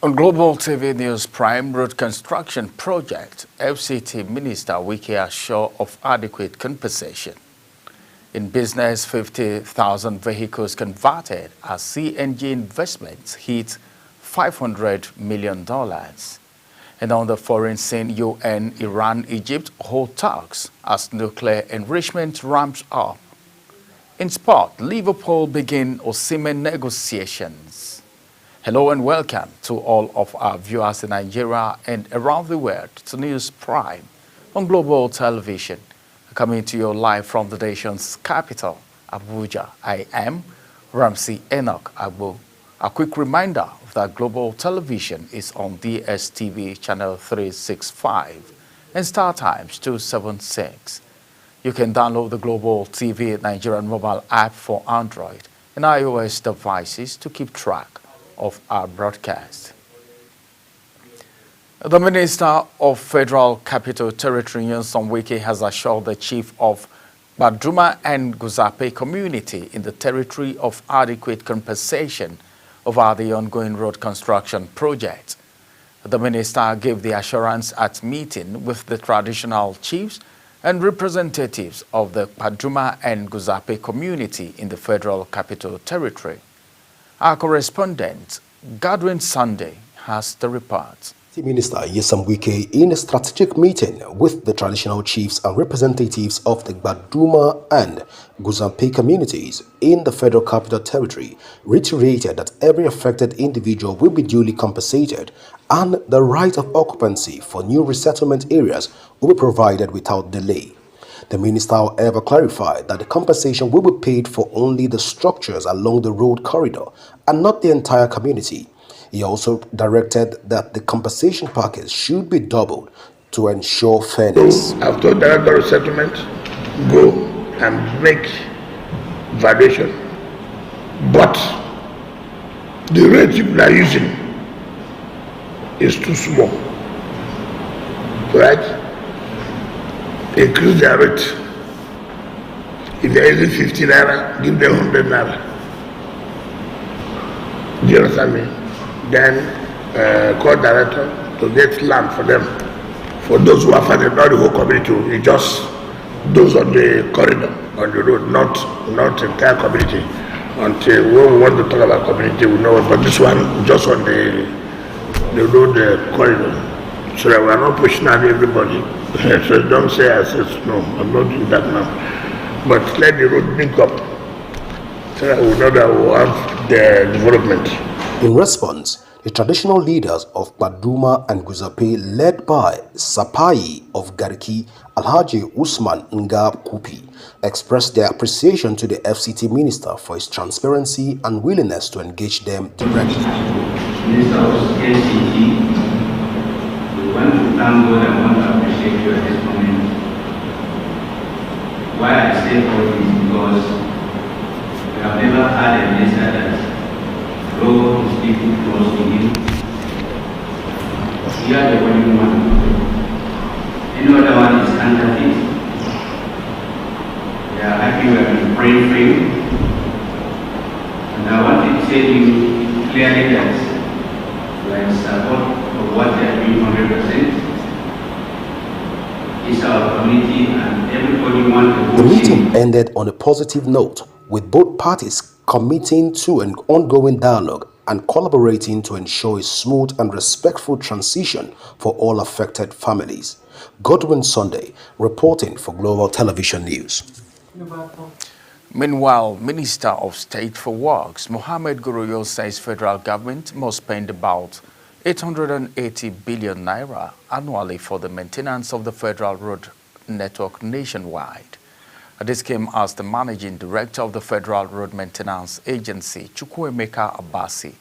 On Global TV News, Prime Road Construction Project, FCT Minister Wike assure of adequate compensation. In business, 50,000 vehicles converted as CNG investments hit $500 million. And on the foreign scene, UN, Iran, Egypt hold talks as nuclear enrichment ramps up. In sport, Liverpool begin Osimhen negotiations. Hello and welcome to all of our viewers in Nigeria and around the world to News Prime on Global Television. Coming to you live from the nation's capital, Abuja. I am Ramsey Enoch Agbo. A quick reminder that Global Television is on DSTV channel 365 and Star Times 276. You can download the Global TV Nigerian mobile app for Android and iOS devices to keep track of our broadcast. The Minister of Federal Capital Territory, Nyesom Wike, has assured the chief of Baduma and Guzape community in the territory of adequate compensation over the ongoing road construction project. The minister gave the assurance at meeting with the traditional chiefs and representatives of the Baduma and Guzape community in the Federal Capital Territory. Our correspondent, Godwin Sunday, has the report. The Minister Nyesom Wike, in a strategic meeting with the traditional chiefs and representatives of the Baduma and Guzape communities in the Federal Capital Territory, reiterated that every affected individual will be duly compensated and the right of occupancy for new resettlement areas will be provided without delay. The minister, however, clarified that the compensation will be paid for only the structures along the road corridor and not the entire community. He also directed that the compensation package should be doubled to ensure fairness. I've told Director of Settlement, go and make valuation, but the rate you are using is too small, right? Increase their rate. If they are using 50 naira, give them 100 naira. Do you understand me? Then call director to get land for them. For those who are funded, not the whole community, it's just those on the corridor, on the road, not the entire community. Until when we want to talk about community, we know, but this one just on the road corridor. So that we are not pushing out everybody. So don't say I said no, I'm not doing that now. But let the road link up so that we know that we have the development. In response, the traditional leaders of Baduma and Guzape, led by Sapai of Gariki, Alhaji Usman Nga Kupi, expressed their appreciation to the FCT minister for his transparency and willingness to engage them directly. Minister of FCT, we want to thank God and want to appreciate you at this moment. Why I say all this is because we have never had a minister that wrote his people close to him. We are the only one. Any other one is counterfeit. We are happy we have been praying for you. And I want to tell you clearly that we are in support of what they are doing 100%. It's our community and everybody wants to go. The meeting ended on a positive note, with both parties committing to an ongoing dialogue and collaborating to ensure a smooth and respectful transition for all affected families. Godwin Sunday, reporting for Global Television News. Meanwhile, Minister of State for Works, Mohammed Goroyo, says federal government must spend about 880 billion naira annually for the maintenance of the federal road network nationwide. This came as the managing director of the Federal Road Maintenance Agency, Chukwuemeka Abasi,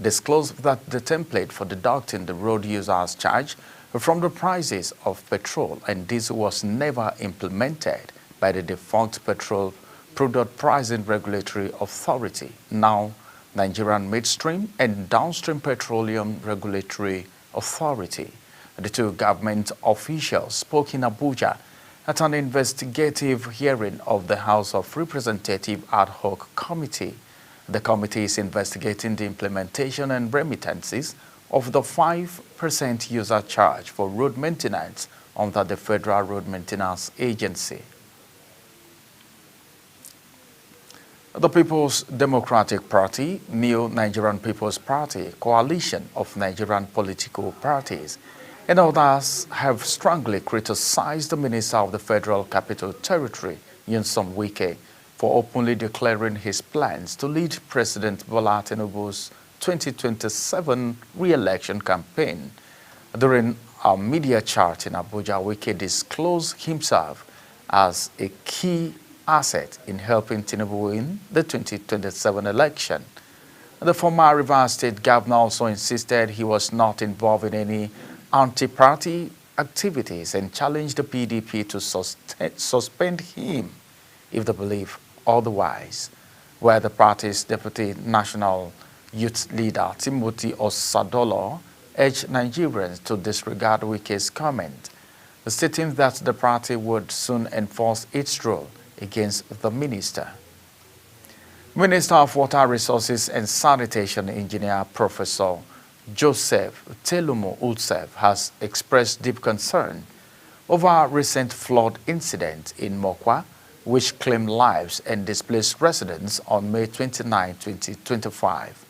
disclosed that the template for deducting the road users' charge from the prices of petrol and diesel was never implemented by the defunct Petrol Product Pricing Regulatory Authority, now Nigerian Midstream and Downstream Petroleum Regulatory Authority. The two government officials spoke in Abuja at an investigative hearing of the House of Representatives Ad Hoc Committee. The committee is investigating the implementation and remittances of the 5% user charge for road maintenance under the Federal Road Maintenance Agency. The People's Democratic Party, New Nigerian People's Party, coalition of Nigerian political parties, and others have strongly criticized the Minister of the Federal Capital Territory, Nyesom Wike, for openly declaring his plans to lead President Bola Tinubu's 2027 re-election campaign. During a media chat in Abuja, Wike disclosed himself as a key asset in helping Tinubu win the 2027 election. The former Rivers State governor also insisted he was not involved in any anti-party activities and challenged the PDP to suspend him if they believe otherwise, where the party's deputy national youth leader, Timothy Osadolo, urged Nigerians to disregard Wike's comment, stating that the party would soon enforce its role against the minister. Minister of Water Resources and Sanitation Engineer Professor Joseph Telumo Ulsev has expressed deep concern over a recent flood incident in Mokwa, which claimed lives and displaced residents on May 29, 2025.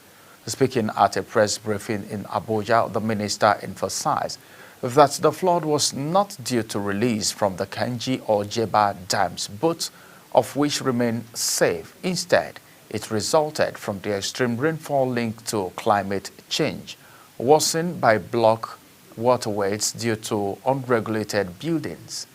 Speaking at a press briefing in Abuja, the minister emphasized that the flood was not due to release from the Kanji or Jeba dams, both of which remain safe. Instead, it resulted from the extreme rainfall linked to climate change, worsened by blocked waterways due to unregulated buildings.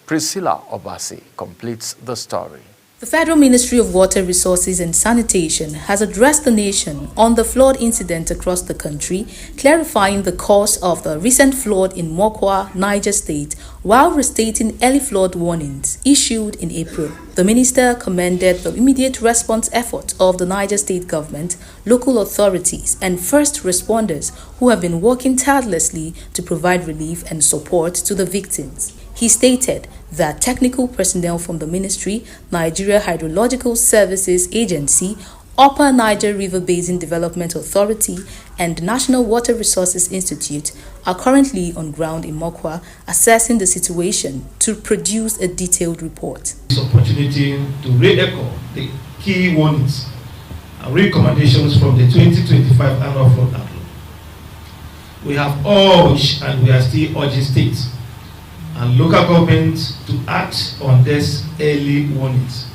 Priscilla Obasi completes the story. The Federal Ministry of Water Resources and Sanitation has addressed the nation on the flood incident across the country, clarifying the cause of the recent flood in Mokwa, Niger State, while restating early flood warnings issued in April. The minister commended the immediate response effort of the Niger State government, local authorities, and first responders who have been working tirelessly to provide relief and support to the victims. He stated that technical personnel from the ministry, Nigeria Hydrological Services Agency, Upper Niger River Basin Development Authority, and National Water Resources Institute are currently on ground in Mokwa assessing the situation to produce a detailed report. This opportunity to re-echo the key warnings and recommendations from the 2025 annual flood outlook. We have urged and we are still urging states and local governments to act on these early warnings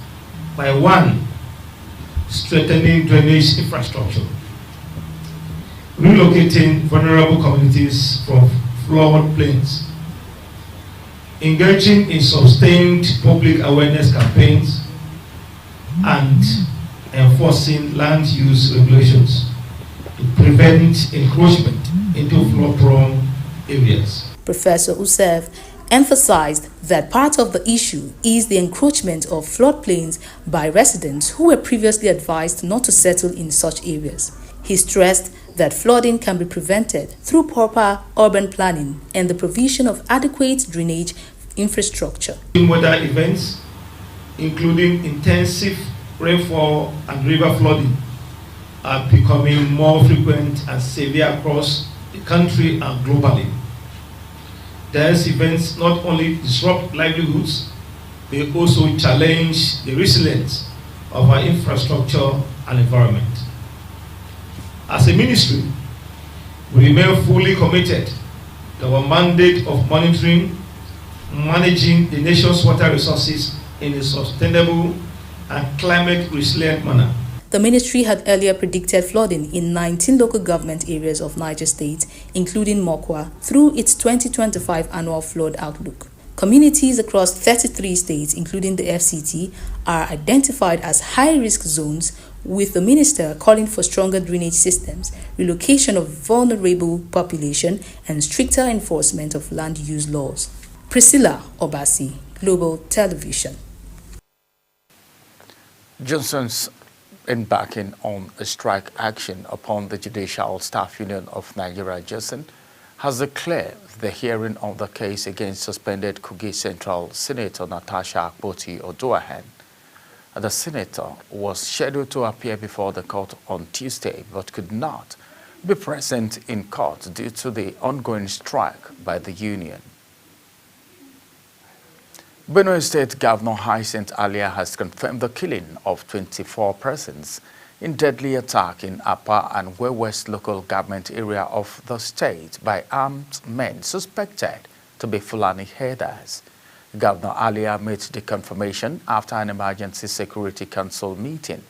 by 1. Strengthening drainage infrastructure, relocating vulnerable communities from flood plains, engaging in sustained public awareness campaigns, and enforcing land use regulations to prevent encroachment into flood-prone areas. Professor Usev emphasized that part of the issue is the encroachment of floodplains by residents who were previously advised not to settle in such areas. He stressed that flooding can be prevented through proper urban planning and the provision of adequate drainage infrastructure. Weather events, including intensive rainfall and river flooding, are becoming more frequent and severe across the country and globally. These events not only disrupt livelihoods, they also challenge the resilience of our infrastructure and environment. As a ministry, we remain fully committed to our mandate of monitoring, managing the nation's water resources in a sustainable and climate resilient manner. The ministry had earlier predicted flooding in 19 local government areas of Niger State, including Mokwa, through its 2025 annual flood outlook. Communities across 33 states, including the FCT, are identified as high-risk zones, with the minister calling for stronger drainage systems, relocation of vulnerable population, and stricter enforcement of land use laws. Priscilla Obasi, Global Television. Johnson's embarking on a strike action upon the Judicial Staff Union of Nigeria, JUSN, has declared the hearing of the case against suspended Kogi Central Senator Natasha Akpoti-Odoahen. The senator was scheduled to appear before the court on Tuesday but could not be present in court due to the ongoing strike by the union. Benue State Governor Hyacinth Alia has confirmed the killing of 24 persons in deadly attack in Apa and West local government area of the state by armed men suspected to be Fulani herders. Governor Alia made the confirmation after an emergency security council meeting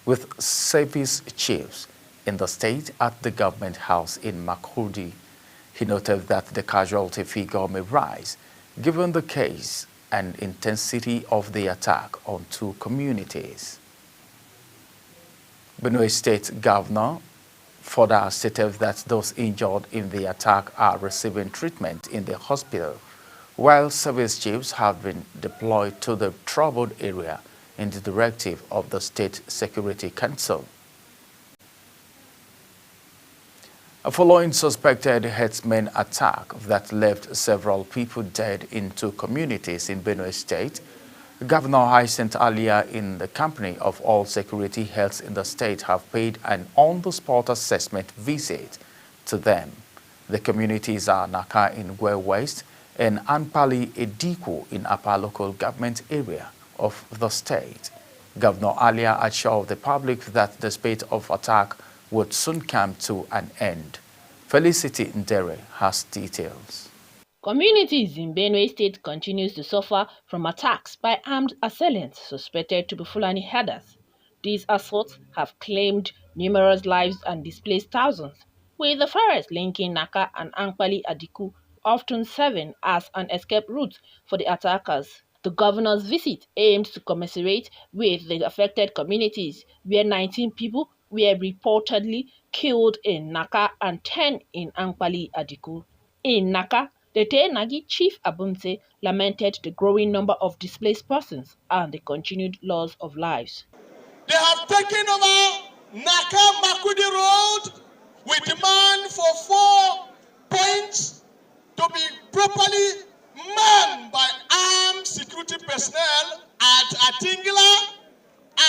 with service chiefs in the state at the government house in Makurdi. He noted that the casualty figure may rise given the case and intensity of the attack on two communities. Benue State Governor further stated that those injured in the attack are receiving treatment in the hospital, while service chiefs have been deployed to the troubled area in the directive of the State Security Council. Following suspected herdsmen attack that left several people dead in two communities in Benue State, Governor Hyacinth Alia, in the company of all security heads in the state, have paid an on-the-spot assessment visit to them. The communities are Naka in Gwe West and Anpali Ediku in Upper local government area of the state. Governor Alia assured the public that the spate of attack would soon come to an end. Felicity Ndere has details. Communities in Benue State continues to suffer from attacks by armed assailants suspected to be Fulani herders. These assaults have claimed numerous lives and displaced thousands, with the forest linking Naka and Anpali Adiku often serving as an escape route for the attackers. The governor's visit aimed to commiserate with the affected communities, where 19 people were reportedly killed in Naka and 10 in Anpali Adiku. In Naka, the Tenagi Chief Abunse lamented the growing number of displaced persons and the continued loss of lives. They have taken over Naka Makudi Road. We demand for 4 points to be properly manned by armed security personnel at Atingila,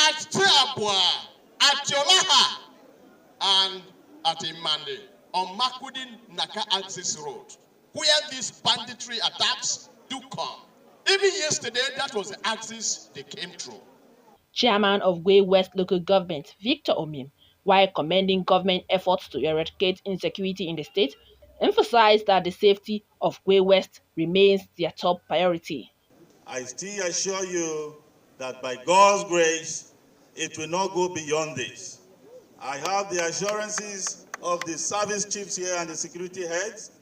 at Teabua, at Yolaha, and at Imande on Makudi Naka Axis Road, where these banditry attacks do come. Even yesterday, that was the axis they came through. Chairman of Gwe West Local Government, Victor Omim, while commending government efforts to eradicate insecurity in the state, emphasized that the safety of Gwe West remains their top priority. I still assure you that by God's grace, it will not go beyond this. I have the assurances of the service chiefs here and the security heads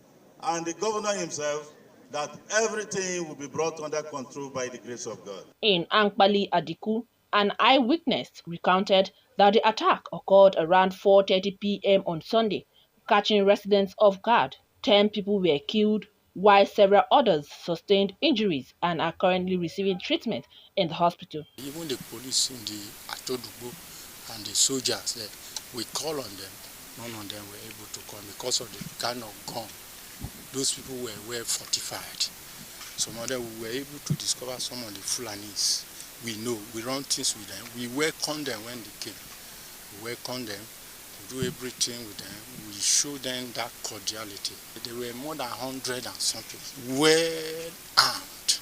and the governor himself that everything will be brought under control by the grace of God. In Anpali Adiku, an eyewitness recounted that the attack occurred around 4:30 p.m. on Sunday, catching residents off guard. 10 people were killed, while several others sustained injuries and are currently receiving treatment in the hospital. Even the police in the Atodugbo and the soldiers there, we call on them. None of them were able to come because of the kind of gun. Those people were well fortified. Some of them we were able to discover some of the Fulanis. We know, we run things with them. We welcome them when they came. We welcome them, we do everything with them. We show them that cordiality. There were more than 100 and something, well armed.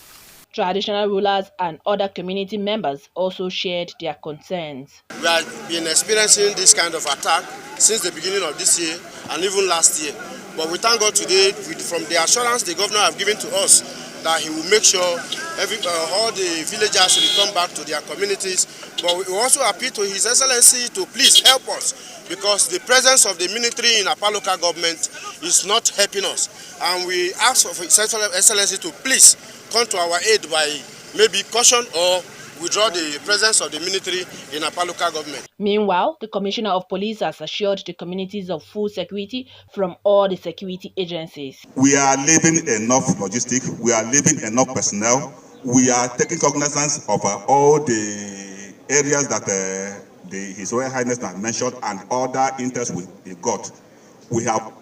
Traditional rulers and other community members also shared their concerns. We have been experiencing this kind of attack since the beginning of this year and even last year. But we thank God today from the assurance the governor have given to us that he will make sure all the villagers return back to their communities. But we also appeal to His Excellency to please help us, because the presence of the military in Apa local government is not helping us. And we ask for His Excellency to please come to our aid by maybe caution or withdraw the presence of the military in Apa local government. Meanwhile, the Commissioner of Police has assured the communities of full security from all the security agencies. We are leaving enough logistics, we are leaving enough personnel, we are taking cognizance of all the areas that His Royal Highness has mentioned and other interests we got. We are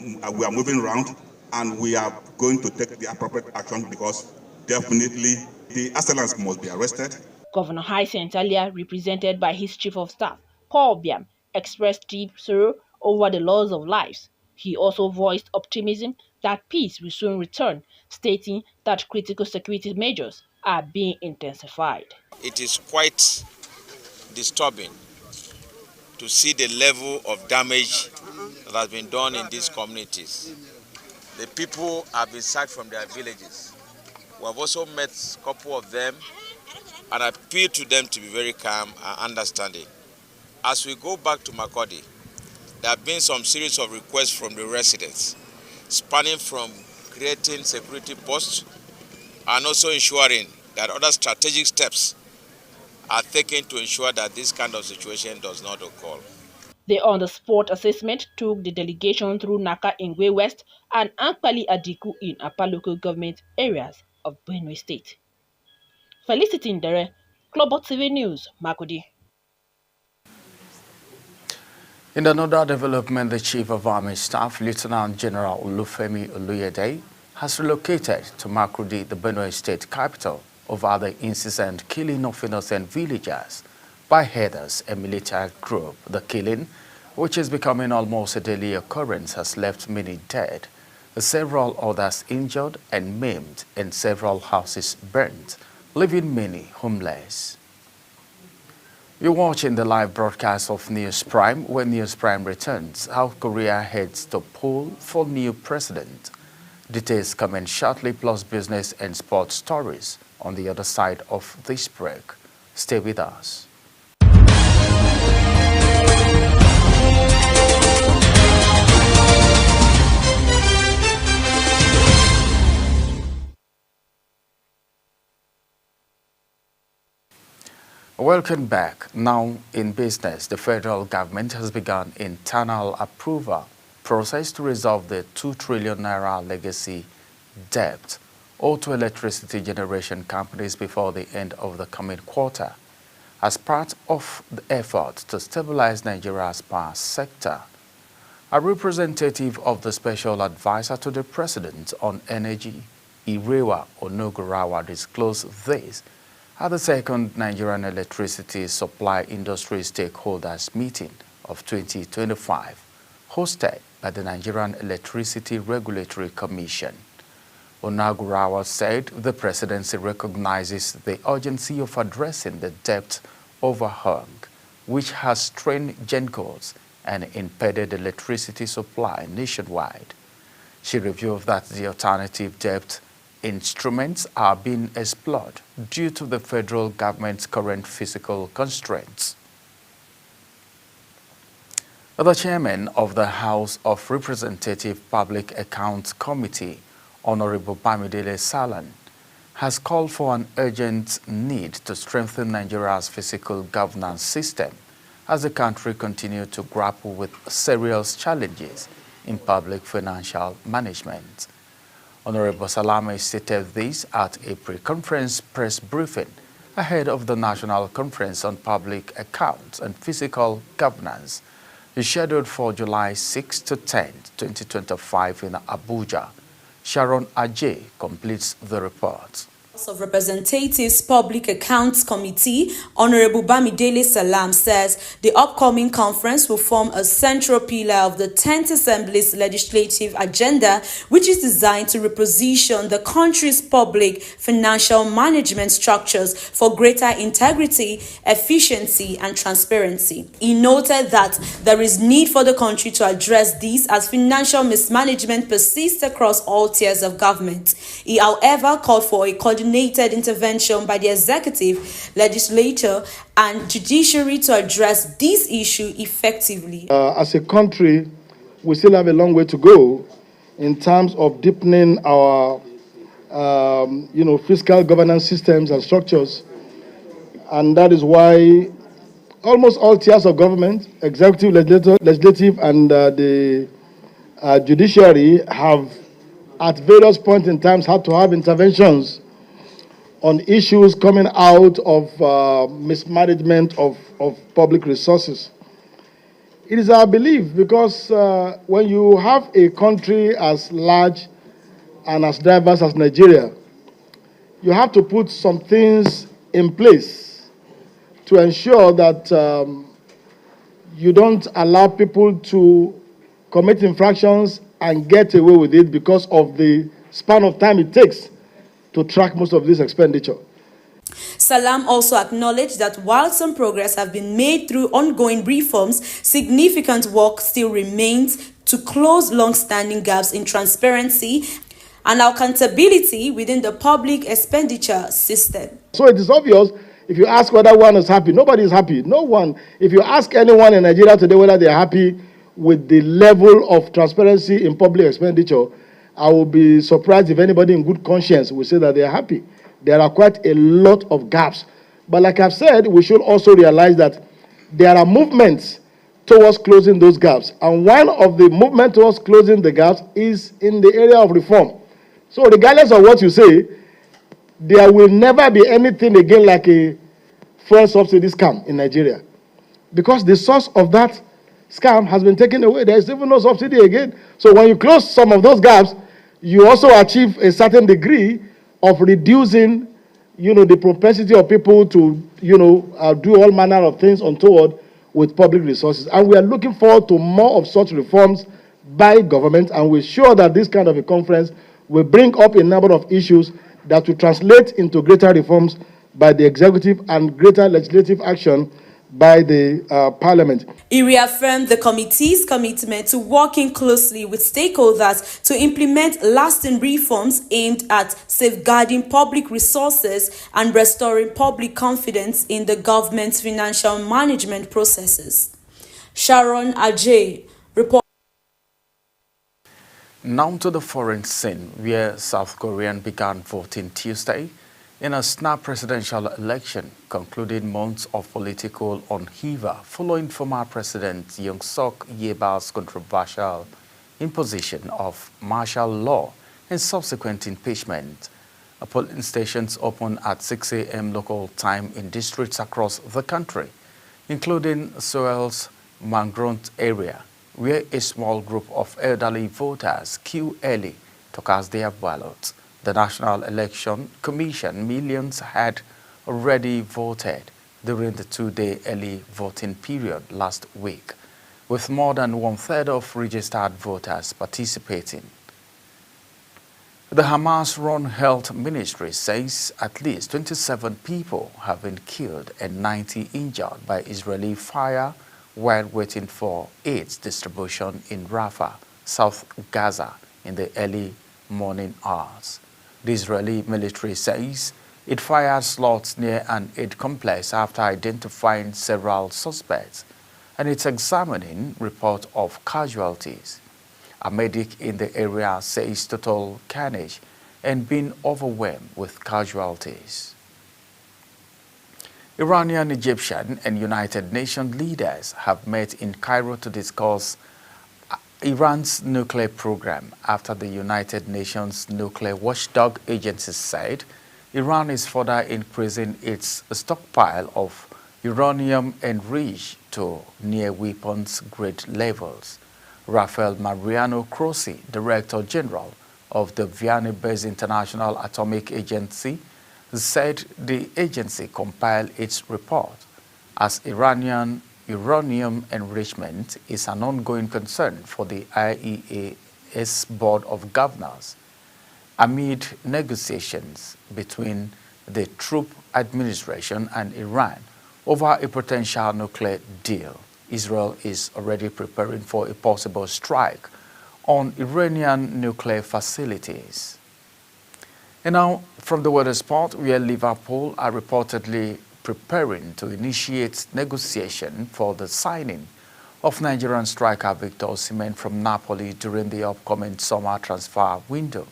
moving around and we are going to take the appropriate action, because definitely the assailants must be arrested. Governor Hyacinth Alia, represented by his Chief of Staff, Paul Biam, expressed deep sorrow over the loss of lives He also voiced optimism that peace will soon return, stating that critical security measures are being intensified. It is quite disturbing to see the level of damage that has been done in these communities. The people have been sacked from their villages. We have also met a couple of them and appealed to them to be very calm and understanding. As we go back to Makurdi, there have been some series of requests from the residents, spanning from creating security posts and also ensuring that other strategic steps are taken to ensure that this kind of situation does not occur. The on-the-spot assessment took the delegation through Naka Ingwe West and Ankpali Adiku in Apa local government areas of Benue State. Felicity Ndere, Global TV News, Makurdi. In another development, the Chief of Army Staff, Lieutenant General Olufemi Oluyede, has relocated to Makurdi, the Benue State capital, over the incessant killing of innocent villagers by herders, a military group. The killing, which is becoming almost a daily occurrence, has left many dead, several others injured and maimed, and several houses burnt, leaving many homeless. You're watching the live broadcast of News Prime. When News Prime returns, South Korea heads to poll for new president. Details coming shortly, plus business and sports stories on the other side of this break. Stay with us. Welcome back. Now in business, the federal government has begun internal approval process to resolve the 2 trillion naira legacy debt owed to electricity generation companies before the end of the coming quarter, as part of the effort to stabilize Nigeria's power sector. A representative of the Special Advisor to the President on Energy, Irewa Onogurawa, disclosed this at the second Nigerian Electricity Supply Industry Stakeholders Meeting of 2025, hosted by the Nigerian Electricity Regulatory Commission. Onogurawa said the presidency recognizes the urgency of addressing the debt overhang, which has strained GenCos and impeded electricity supply nationwide. She revealed that the alternative debt instruments are being explored due to the federal government's current fiscal constraints. The chairman of the House of Representatives Public Accounts Committee, Honorable Bamidele Salan, has called for an urgent need to strengthen Nigeria's fiscal governance system as the country continues to grapple with serious challenges in public financial management. Honorable Salame stated this at a pre-conference press briefing ahead of the National Conference on Public Accounts and Fiscal Governance, scheduled for July 6 to 10, 2025 in Abuja. Sharon Ajay completes the report. House of Representatives Public Accounts Committee, Honorable Bamidele Salam, says the upcoming conference will form a central pillar of the 10th Assembly's legislative agenda, which is designed to reposition the country's public financial management structures for greater integrity, efficiency, and transparency. He noted that there is need for the country to address this as financial mismanagement persists across all tiers of government. He, however, called for a coordinated intervention by the executive, legislature, and judiciary to address this issue effectively. As a country, we still have a long way to go in terms of deepening our, fiscal governance systems and structures, and that is why almost all tiers of government, executive, legislative, and the judiciary have, at various points in time, had to have interventions on issues coming out of mismanagement of public resources. It is our belief, because when you have a country as large and as diverse as Nigeria, you have to put some things in place to ensure that you don't allow people to commit infractions and get away with it because of the span of time it takes to track most of this expenditure. Salam also acknowledged that while some progress have been made through ongoing reforms, significant work still remains to close long-standing gaps in transparency and accountability within the public expenditure system. So it is obvious, if you ask whether one is happy, nobody is happy. No one. If you ask anyone in Nigeria today whether they are happy with the level of transparency in public expenditure, I will be surprised if anybody in good conscience will say that they are happy. There are quite a lot of gaps. But like I've said, we should also realize that there are movements towards closing those gaps. And one of the movements towards closing the gaps is in the area of reform. So regardless of what you say, there will never be anything again like a fuel subsidy scam in Nigeria. Because the source of that scam has been taken away. There is even no subsidy again. So when you close some of those gaps, you also achieve a certain degree of reducing, the propensity of people to, do all manner of things untoward with public resources. And we are looking forward to more of such reforms by government, and we're sure that this kind of a conference will bring up a number of issues that will translate into greater reforms by the executive and greater legislative action by the parliament. He reaffirmed the committee's commitment to working closely with stakeholders to implement lasting reforms aimed at safeguarding public resources and restoring public confidence in the government's financial management processes. Sharon Ajay reports. Now to the foreign scene, where South Korea began voting Tuesday in a snap presidential election, concluding months of political upheaval following former President Yoon Suk Yeol's controversial imposition of martial law and subsequent impeachment. Polling stations opened at 6 a.m. local time in districts across the country, including Seoul's Mangront area, where a small group of elderly voters queue early to cast their ballots. The National Election Commission millions had already voted during the two-day early voting period last week, with more than one-third of registered voters participating. The Hamas-run health ministry says at least 27 people have been killed and 90 injured by Israeli fire while waiting for aid distribution in Rafah, South Gaza, in the early morning hours. The Israeli military says it fired slots near an aid complex after identifying several suspects, and it's examining reports of casualties. A medic in the area says total carnage and being overwhelmed with casualties. Iranian, Egyptian, and United Nations leaders have met in Cairo to discuss Iran's nuclear program after the United Nations Nuclear Watchdog Agency said Iran is further increasing its stockpile of uranium enriched to near weapons-grade levels. Rafael Mariano Grossi, Director General of the Vienna-based International Atomic Agency, said the agency compiled its report as Iranian uranium enrichment is an ongoing concern for the IAEA's Board of Governors amid negotiations between the Trump administration and Iran over a potential nuclear deal. Israel is already preparing for a possible strike on Iranian nuclear facilities. And now, from the weather spot, where Liverpool are reportedly preparing to initiate negotiation for the signing of Nigerian striker Victor Osimhen from Napoli during the upcoming summer transfer window.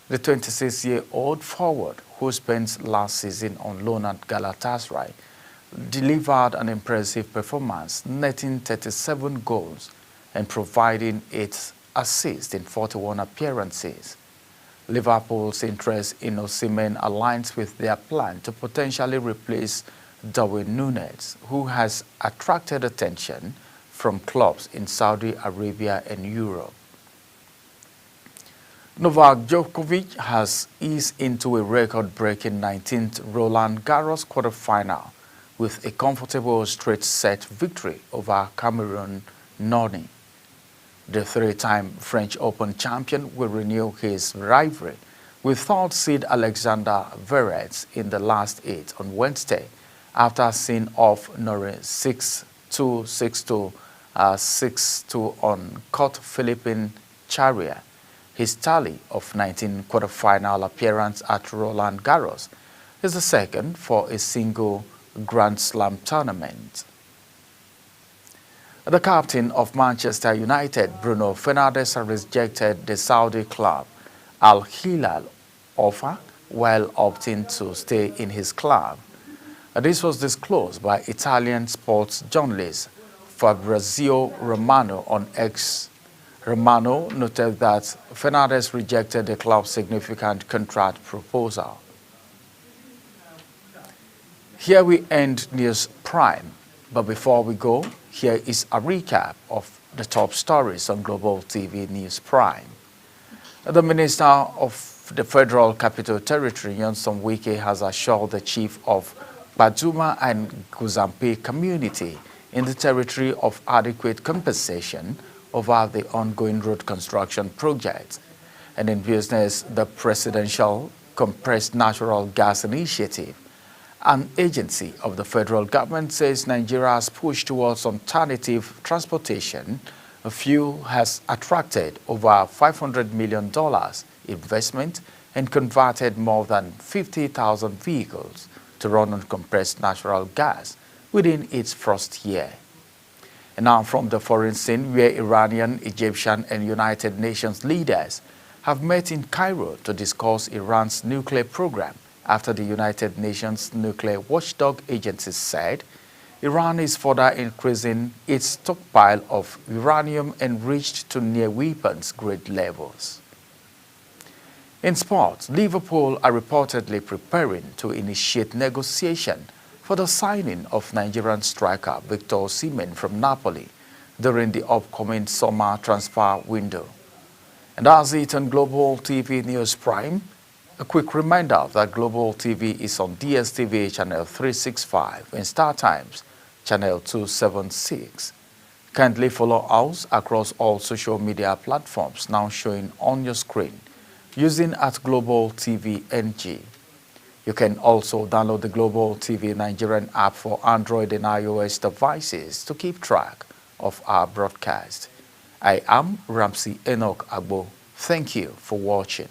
The 26-year-old forward, who spent last season on loan at Galatasaray, delivered an impressive performance, netting 37 goals and providing 8 assists in 41 appearances. Liverpool's interest in Osimhen aligns with their plan to potentially replace Darwin Núñez, who has attracted attention from clubs in Saudi Arabia and Europe. Novak Djokovic has eased into a record-breaking 19th Roland Garros quarterfinal with a comfortable straight-set victory over Cameron Norrie. The three-time French Open champion will renew his rivalry with third seed Alexander Zverev in the last 8 on Wednesday after seeing off Norrie 6-2, 6-2, 6-2 on court Philippine Charia. His tally of 19 quarterfinal appearances at Roland Garros is the second for a single Grand Slam tournament. The captain of Manchester United, Bruno Fernandes, has rejected the Saudi club Al Hilal offer while opting to stay in his club. This was disclosed by Italian sports journalist Fabrizio Romano on X. Romano noted that Fernandes rejected the club's significant contract proposal. Here we end News Prime, but before we go, here is a recap of the top stories on Global TV News Prime. The Minister of the Federal Capital Territory, Nyesom Wike, has assured the chief of Gbaduma and Guzampe community in the territory of adequate compensation over the ongoing road construction project. And in business, the Presidential Compressed Natural Gas Initiative, an agency of the federal government, says Nigeria's push towards alternative transportation fuel has attracted over $500 million investment and converted more than 50,000 vehicles to run on compressed natural gas within its first year. And now from the foreign scene, where Iranian, Egyptian, and United Nations leaders have met in Cairo to discuss Iran's nuclear program after the United Nations Nuclear Watchdog Agency said Iran is further increasing its stockpile of uranium enriched to near weapons-grade levels. In sports, Liverpool are reportedly preparing to initiate negotiation for the signing of Nigerian striker Victor Osimhen from Napoli during the upcoming summer transfer window. And that's it on Global TV News Prime. A quick reminder that Global TV is on DSTV channel 365 and Star Times channel 276. Kindly follow us across all social media platforms now showing on your screen using @Global TV NG. You can also download the Global TV Nigerian app for Android and iOS devices to keep track of our broadcast. I am Ramsey Enoch Agbo. Thank you for watching.